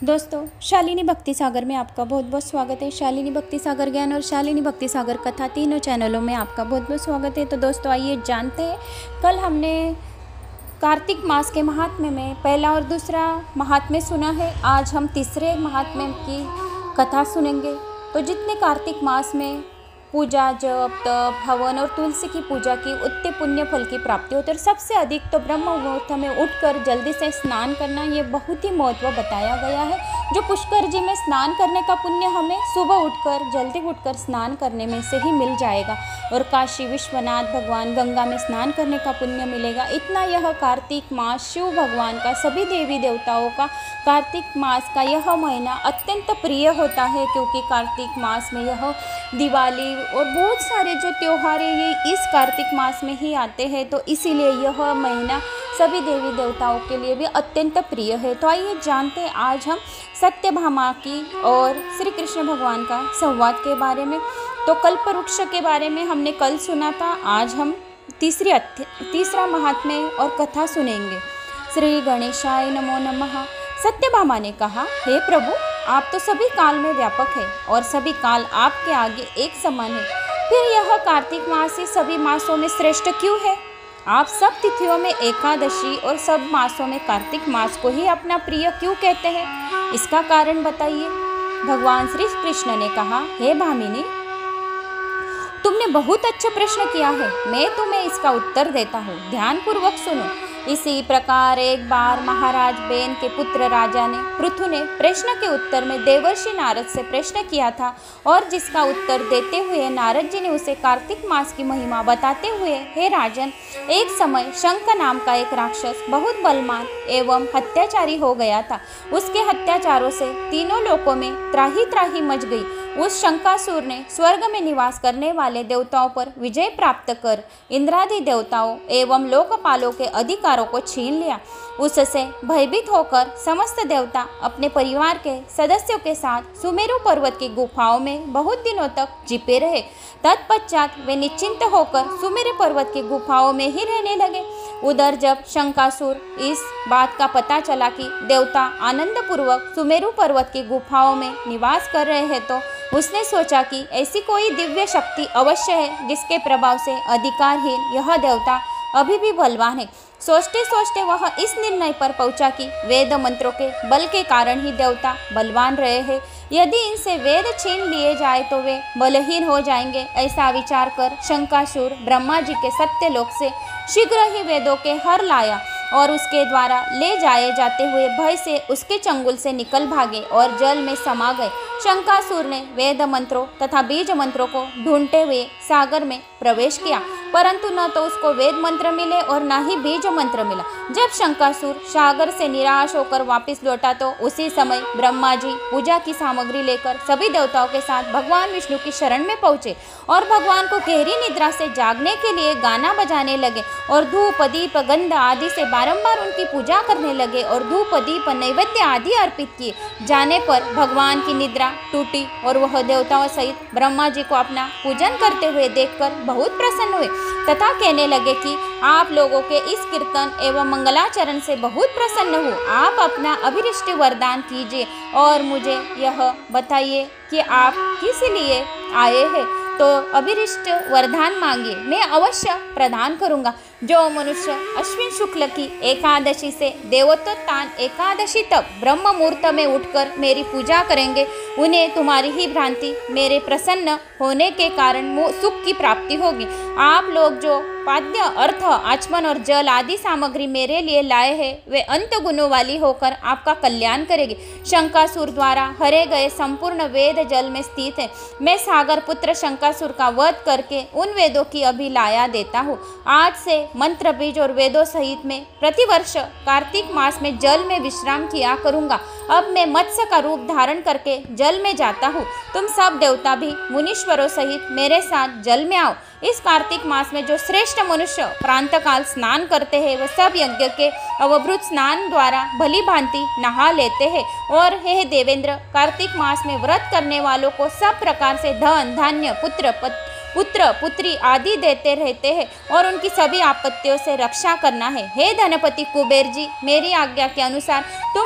दोस्तों, शालिनी भक्ति सागर में आपका बहुत बहुत स्वागत है। शालिनी भक्ति सागर ज्ञान और शालिनी भक्ति सागर कथा तीनों चैनलों में आपका बहुत बहुत स्वागत है। तो दोस्तों, आइए जानते हैं। कल हमने कार्तिक मास के महात्म्य में पहला और दूसरा महात्म्य सुना है। आज हम तीसरे महात्म्य की कथा सुनेंगे। तो जितने कार्तिक मास में पूजा, जप, तप, हवन और तुलसी की पूजा की उतने पुण्य फल की प्राप्ति होती है। और सबसे अधिक तो ब्रह्म मुहूर्त में उठकर जल्दी से स्नान करना, ये बहुत ही महत्व बताया गया है। जो पुष्कर जी में स्नान करने का पुण्य हमें सुबह उठकर जल्दी उठकर स्नान करने में से ही मिल जाएगा, और काशी विश्वनाथ भगवान गंगा में स्नान करने का पुण्य मिलेगा। इतना यह कार्तिक मास शिव भगवान का, सभी देवी देवताओं का कार्तिक मास का यह महीना अत्यंत प्रिय होता है, क्योंकि कार्तिक मास में यह दिवाली और बहुत सारे जो त्यौहार है ये इस कार्तिक मास में ही आते हैं। तो इसीलिए यह महीना सभी देवी देवताओं के लिए भी अत्यंत प्रिय है। तो आइए जानते हैं आज हम सत्यभामा की और श्री कृष्ण भगवान का संवाद के बारे में। तो कल्पवृक्ष के बारे में हमने कल सुना था। आज हम तीसरा महात्म्य और कथा सुनेंगे। श्री गणेशाय नमो नमः। सत्यभामा ने कहा, हे प्रभु, आप तो सभी काल में व्यापक है और सभी काल आपके आगे एक समान है। फिर यह कार्तिक मास ही सभी मासों में श्रेष्ठ क्यों है? आप सब तिथियों में एकादशी और सब मासों में कार्तिक मास को ही अपना प्रिय क्यों कहते हैं? इसका कारण बताइए। भगवान श्री कृष्ण ने कहा, हे भामिनी, तुमने बहुत अच्छा प्रश्न किया है। मैं तुम्हें इसका उत्तर देता हूँ, ध्यानपूर्वक सुनो। इसी प्रकार एक बार महाराज बेन के पुत्र राजा ने पृथु ने प्रश्न के उत्तर में देवर्षि नारद से प्रश्न किया था, और जिसका उत्तर देते हुए नारद जी ने उसे कार्तिक मास की महिमा बताते हुए, हे राजन, एक समय शंख नाम का एक राक्षस बहुत बलवान एवं हत्याचारी हो गया था। उसके हत्याचारों से तीनों लोकों में त्राही त्राही मच गई। उस शंकासुर ने स्वर्ग में निवास करने वाले देवताओं पर विजय प्राप्त कर इंद्रादि देवताओं एवं लोकपालों के अधिकारों को छीन लिया। उससे भयभीत होकर समस्त देवता अपने परिवार के सदस्यों के साथ सुमेरु पर्वत की गुफाओं में बहुत दिनों तक छिपे रहे। तत्पश्चात वे निश्चिंत होकर सुमेरु पर्वत की गुफाओं में ही रहने लगे। उधर जब शंकासुर इस बात का पता चला कि देवता आनंदपूर्वक सुमेरु पर्वत की गुफाओं में निवास कर रहे हैं, तो उसने सोचा कि ऐसी कोई दिव्य शक्ति अवश्य है जिसके प्रभाव से अधिकारहीन यह देवता अभी भी बलवान है। सोचते सोचते वह इस निर्णय पर पहुंचा कि वेद मंत्रों के बल के कारण ही देवता बलवान रहे हैं। यदि इनसे वेद छीन लिए जाए तो वे बलहीन हो जाएंगे। ऐसा विचार कर शंकासुर ब्रह्मा जी के सत्यलोक से शीघ्र ही वेदों के हर लाया, और उसके द्वारा ले जाए जाते हुए भय से उसके चंगुल से निकल भागे और जल में समा गए। शंकासुर ने वेद मंत्रों तथा बीज मंत्रों को ढूंढते हुए सागर में प्रवेश किया, परंतु न तो उसको वेद मंत्र मिले और न ही बीज मंत्र मिला। जब शंकासुर सागर से निराश होकर वापस लौटा, तो उसी समय ब्रह्मा जी पूजा की सामग्री लेकर सभी देवताओं के साथ भगवान विष्णु की शरण में पहुंचे और भगवान को गहरी निद्रा से जागने के लिए गाना बजाने लगे और धूप दीप गंध आदि से बारंबार उनकी पूजा करने लगे और धूप दीप नैवेद्य आदि अर्पित किए जाने पर भगवान की निद्रा टूटी और वह देवताओं सहित ब्रह्मा जी को अपना पूजन करते हुए देखकर बहुत प्रसन्न हुए तथा कहने लगे कि आप लोगों के इस कीर्तन एवं मंगलाचरण से बहुत प्रसन्न हूँ। आप अपना अभिष्ट वरदान कीजिए और मुझे यह बताइए कि आप किस लिए आए हैं। तो अभिष्ट वरदान मांगिए, मैं अवश्य प्रदान करूँगा। जो मनुष्य अश्विन शुक्ल की एकादशी से देवोत्थान एकादशी तक ब्रह्म मुहूर्त में उठकर मेरी पूजा करेंगे, उन्हें तुम्हारी ही भ्रांति मेरे प्रसन्न होने के कारण सुख की प्राप्ति होगी। आप लोग जो पाद्य, अर्थ, आचमन और जल आदि सामग्री मेरे लिए लाए हैं, वे अंत गुणों वाली होकर आपका कल्याण करेगी। शंकासुर द्वारा हरे गए संपूर्ण वेद जल में स्थित है। मैं सागर पुत्र शंकासुर का वध करके उन वेदों की अभी लाया देता हूँ। आज से मंत्र, बीज और वेदों सहित में प्रतिवर्ष कार्तिक मास में जल में विश्राम किया करूँगा। अब मैं मत्स्य का रूप धारण करके जल में जाता हूँ। तुम सब देवता भी मुनीश्वरों सहित मेरे साथ जल में आओ। इस कार्तिक मास में जो श्रेष्ठ मनुष्य प्रांतकाल स्नान करते हैं, वह सब यज्ञ के अवभृत स्नान द्वारा भली भांति नहा लेते हैं। और हे देवेंद्र, कार्तिक मास में व्रत करने वालों को सब प्रकार से धन, धान्य, पुत्र, पुत्र पुत्री आदि देते रहते हैं और उनकी सभी आपत्तियों से रक्षा करना है। हे धनपति कुबेर जी, मेरी आज्ञा के अनुसार तुम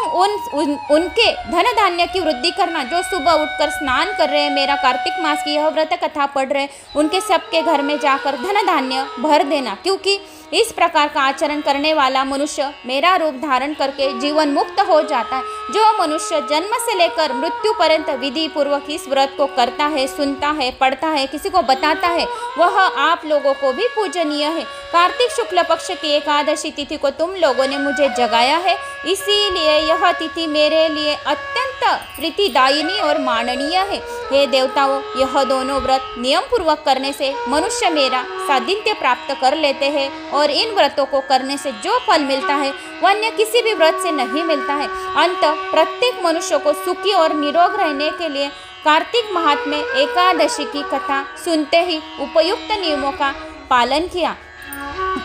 उनके धन धान्य की वृद्धि करना। जो सुबह उठकर स्नान कर रहे हैं, मेरा कार्तिक मास की यह व्रत कथा पढ़ रहे हैं, उनके सबके घर में जाकर धन धान्य भर देना, क्योंकि इस प्रकार का आचरण करने वाला मनुष्य मेरा रूप धारण करके जीवन मुक्त हो जाता है। जो मनुष्य जन्म से लेकर मृत्यु पर्यंत विधि पूर्वक इस व्रत को करता है, सुनता है, पढ़ता है, किसी को बताता है, वह आप लोगों को भी पूजनीय है। कार्तिक शुक्ल पक्ष की एकादशी तिथि को तुम लोगों ने मुझे जगाया है, इसीलिए यह तिथि मेरे लिए अत्यंत प्रीतिदायिनी और माननीय है। हे देवताओं, यह दोनों व्रत नियम पूर्वक करने से मनुष्य मेरा साधिंत्य प्राप्त कर लेते हैं और इन व्रतों को करने से जो फल मिलता है वह अन्य किसी भी व्रत से नहीं मिलता है। अंत प्रत्येक मनुष्य को सुखी और निरोग रहने के लिए कार्तिक महात्म्य एकादशी की कथा सुनते ही उपयुक्त नियमों का पालन किया।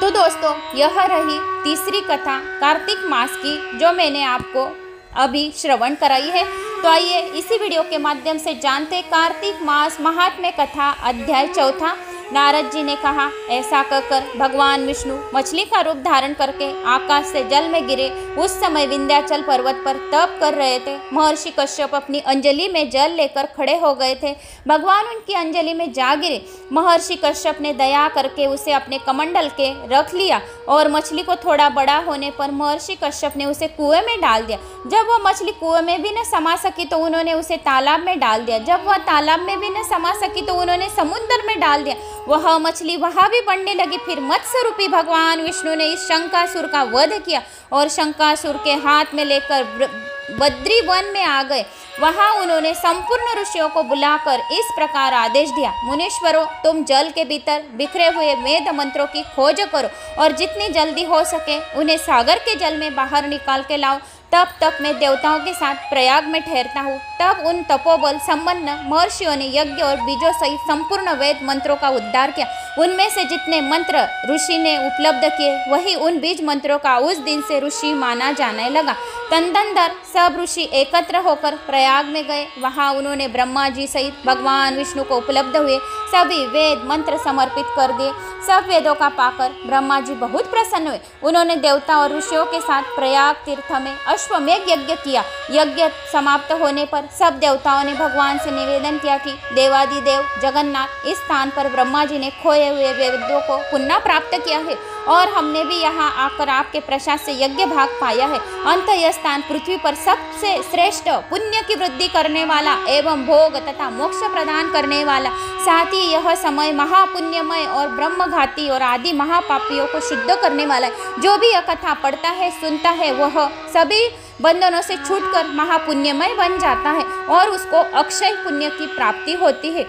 तो दोस्तों, यह रही तीसरी कथा कार्तिक मास की जो मैंने आपको अभी श्रवण कराई है। तो आइए इसी वीडियो के माध्यम से जानते कार्तिक मास महात्म्य कथा अध्याय चौथा। नारद जी ने कहा, ऐसा कहकर भगवान विष्णु मछली का रूप धारण करके आकाश से जल में गिरे। उस समय विंध्याचल पर्वत पर तप कर रहे थे। महर्षि कश्यप अपनी अंजलि में जल लेकर खड़े हो गए थे। भगवान उनकी अंजलि में जा गिरे। महर्षि कश्यप ने दया करके उसे अपने कमंडल के रख लिया और मछली को थोड़ा बड़ा होने पर महर्षि कश्यप ने उसे कुएं में डाल दिया। जब वह मछली कुएं में भी न समा सकी तो उन्होंने उसे तालाब में डाल दिया। जब वह तालाब में भी न समा सकी तो उन्होंने समुद्र में डाल दिया। वह मछली वहां भी बढ़ने लगी। फिर मत्स्य रूपी भगवान विष्णु ने इस शंकासुर का वध किया और शंकासुर के हाथ में लेकर बद्री वन में आ गए। वहां उन्होंने संपूर्ण ऋषियों को बुलाकर इस प्रकार आदेश दिया, मुनीश्वरों, तुम जल के भीतर बिखरे हुए वेद मंत्रों की खोज करो और जितनी जल्दी हो सके उन्हें सागर के जल में बाहर निकाल के लाओ। तब तक मैं देवताओं के साथ प्रयाग में ठहरता हूँ। तब उन तपोबल संपन्न महर्षियों ने यज्ञ और बीजों सहित संपूर्ण वेद मंत्रों का उद्धार किया। उनमें से जितने मंत्र ऋषि ने उपलब्ध किए वही उन बीज मंत्रों का उस दिन से ऋषि माना जाने लगा। तदनंतर सब ऋषि एकत्र होकर प्रयाग में गए। वहां उन्होंने ब्रह्मा जी सहित भगवान विष्णु को उपलब्ध हुए सभी वेद मंत्र समर्पित कर दिए। सब वेदों का पाकर ब्रह्मा जी बहुत प्रसन्न हुए। उन्होंने देवता और ऋषियों के साथ प्रयाग तीर्थ में अश्वमेघ यज्ञ किया। यज्ञ समाप्त होने पर सब देवताओं ने भगवान से निवेदन किया कि देवादिदेव जगन्नाथ, इस स्थान पर ब्रह्मा जी ने खोए हुए वेदों को पुनः प्राप्त किया है और हमने भी यहाँ आकर आपके प्रसाद से यज्ञ भाग पाया है। अंत यह स्थान पृथ्वी पर सबसे श्रेष्ठ पुण्य की वृद्धि करने वाला एवं भोग तथा मोक्ष प्रदान करने वाला, साथ ही यह समय महापुण्यमय और ब्रह्मघाती और आदि महापापियों को शुद्ध करने वाला है। जो भी यह कथा पढ़ता है, सुनता है, वह सभी बंधनों से छूटकर महापुण्यमय बन जाता है और उसको अक्षय पुण्य की प्राप्ति होती है।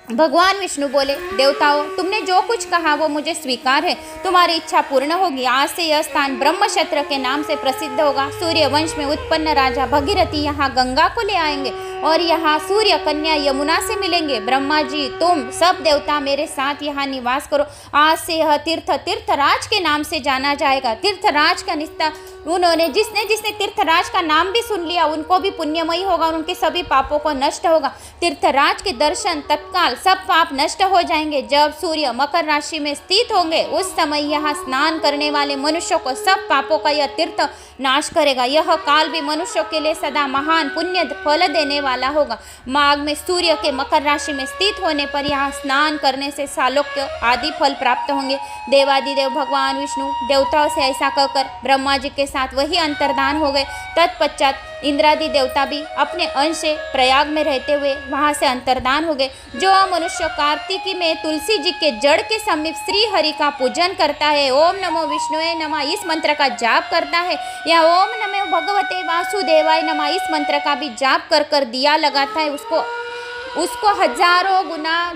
भगवान विष्णु बोले, देवताओं, तुमने जो कुछ कहा वो मुझे स्वीकार है। तुम्हारी इच्छा पूर्ण होगी। आज से यह स्थान ब्रह्मक्षत्र के नाम से प्रसिद्ध होगा। सूर्य वंश में उत्पन्न राजा भगीरथी यहाँ गंगा को ले आएंगे और यहाँ सूर्य कन्या यमुना से मिलेंगे। ब्रह्मा जी, तुम सब देवता मेरे साथ यहाँ निवास करो। आज से यह तीर्थ तीर्थराज के नाम से जाना जाएगा। तीर्थराज का निस्तार उन्होंने जिसने तीर्थराज का नाम भी सुन लिया उनको भी पुण्यमयी होगा और उनके सभी पापों को नष्ट होगा। तीर्थराज के दर्शन तत्काल सब पाप नष्ट हो जाएंगे। जब सूर्य मकर राशि में स्थित होंगे उस समय यहाँ स्नान करने वाले मनुष्यों को सब पापों का यह तीर्थ नाश करेगा। यह काल भी मनुष्यों के लिए सदा महान पुण्य फल देने वाला होगा। माघ में सूर्य के मकर राशि में स्थित होने पर यहाँ स्नान करने से सालोक्य आदि फल प्राप्त होंगे। देवादिदेव भगवान विष्णु देवताओं से ऐसा कहकर ब्रह्मा जी के साथ वही अंतर्धान हो गए। तत्पश्चात इंद्रादि देवता भी अपने अंश से प्रयाग में रहते हुए वहां से अंतर्धान हो गए। जो मनुष्य कार्तिकी में तुलसी जी के जड़ के समीप श्री हरि का पूजन करता है, ओम नमो विष्णुवे नमः इस मंत्र का जाप करता है या ओम नमो भगवते वासुदेवाय नमः इस मंत्र का भी जाप कर कर दिया लगाता है, उसको हजारों गुना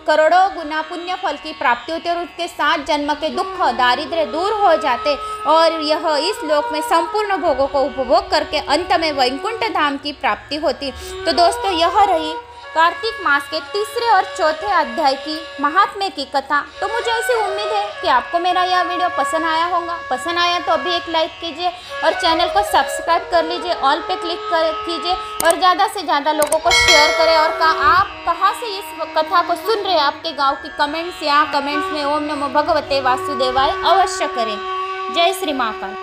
करोड़ों गुना पुण्य फल की प्राप्ति होती है और उसके 7 जन्म के दुख दारिद्र्य दूर हो जाते और यह इस लोक में संपूर्ण भोगों को उपभोग करके अंत में वैकुंठ धाम की प्राप्ति होती। तो दोस्तों, यह रही कार्तिक मास के तीसरे और चौथे अध्याय की महात्म्य की कथा। तो मुझे ऐसी उम्मीद है कि आपको मेरा यह वीडियो पसंद आया होगा। पसंद आया तो अभी एक लाइक कीजिए और चैनल को सब्सक्राइब कर लीजिए, ऑल पे क्लिक कीजिए और ज़्यादा से ज़्यादा लोगों को शेयर करें। और आप कहाँ से इस कथा को सुन रहे हैं, आपके गाँव की कमेंट्स में ओम नमो भगवते वासुदेवाय अवश्य करें। जय श्री महाकाल।